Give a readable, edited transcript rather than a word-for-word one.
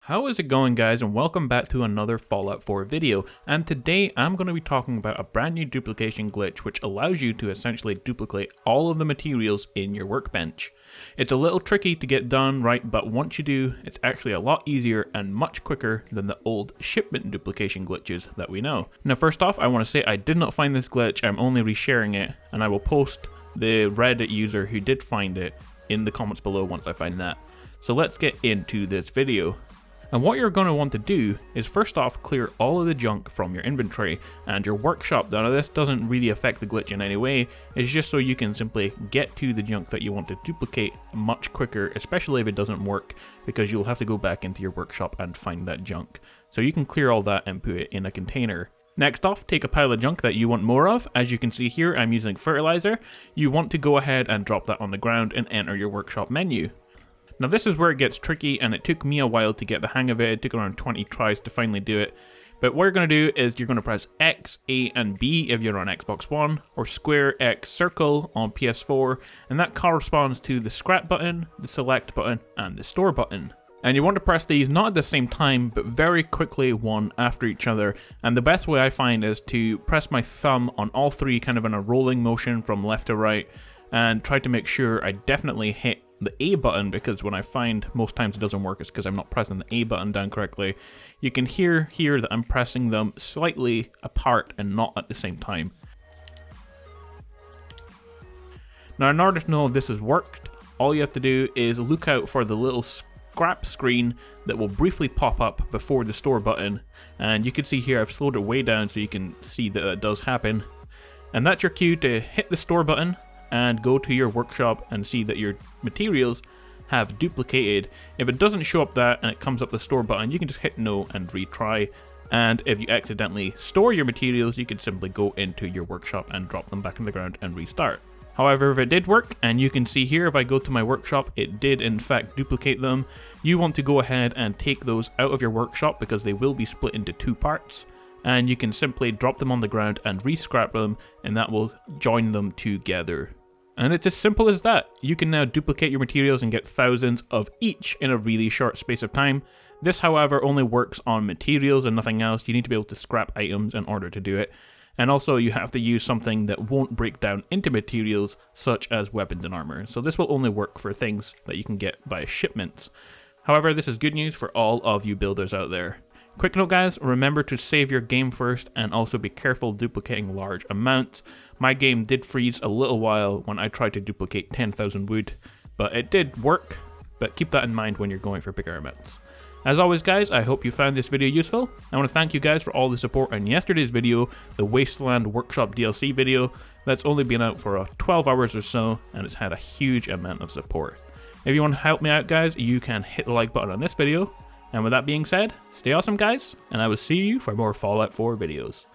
How is it going, guys, and welcome back to another Fallout 4 video. And today I'm going to be talking about a brand new duplication glitch which allows you to essentially duplicate all of the materials in your workbench. It's a little tricky to get done right, but once you do, it's actually a lot easier and much quicker than the old shipment duplication glitches that we know. Now first off, I want to say I did not find this glitch, I'm only resharing it, and I will post the Reddit user who did find it in the comments below once I find that. So let's get into this video. And what you're going to want to do is first off clear all of the junk from your inventory and your workshop. Now this doesn't really affect the glitch in any way, it's just so you can simply get to the junk that you want to duplicate much quicker, especially if it doesn't work, because you'll have to go back into your workshop and find that junk. So you can clear all that and put it in a container. Next off, take a pile of junk that you want more of. As you can see here, I'm using fertilizer. You want to go ahead and drop that on the ground and enter your workshop menu. Now this is where it gets tricky, and it took me a while to get the hang of it. It took around 20 tries to finally do it. But what you're going to do is you're going to press X, A and B if you're on Xbox One, or square, X, circle on PS4, and that corresponds to the scrap button, the select button, and the store button. And you want to press these not at the same time, but very quickly one after each other. And the best way I find is to press my thumb on all three kind of in a rolling motion from left to right, and try to make sure I definitely hit the A button, because when I find most times it doesn't work, it's because I'm not pressing the A button down correctly. You can hear here that I'm pressing them slightly apart and not at the same time. Now in order to know if this has worked, all you have to do is look out for the little scrap screen that will briefly pop up before the store button, and you can see here I've slowed it way down so you can see that it does happen. And that's your cue to hit the store button and go to your workshop and see that your materials have duplicated. If it doesn't show up that and it comes up the store button, you can just hit no and retry. And if you accidentally store your materials, you can simply go into your workshop and drop them back in the ground and restart. However, if it did work, and you can see here if I go to my workshop, it did in fact duplicate them, you want to go ahead and take those out of your workshop because they will be split into two parts. And you can simply drop them on the ground and re-scrap them, and that will join them together. And it's as simple as that. You can now duplicate your materials and get thousands of each in a really short space of time. This, however, only works on materials and nothing else. You need to be able to scrap items in order to do it. And also you have to use something that won't break down into materials, such as weapons and armor. So this will only work for things that you can get via shipments. However, this is good news for all of you builders out there. Quick note, guys, remember to save your game first and also be careful duplicating large amounts. My game did freeze a little while when I tried to duplicate 10,000 wood, but it did work, but keep that in mind when you're going for bigger amounts. As always, guys, I hope you found this video useful. I want to thank you guys for all the support on yesterday's video, the Wasteland Workshop DLC video. That's only been out for 12 hours or so, and it's had a huge amount of support. If you want to help me out, guys, you can hit the like button on this video. And with that being said, stay awesome, guys, and I will see you for more Fallout 4 videos.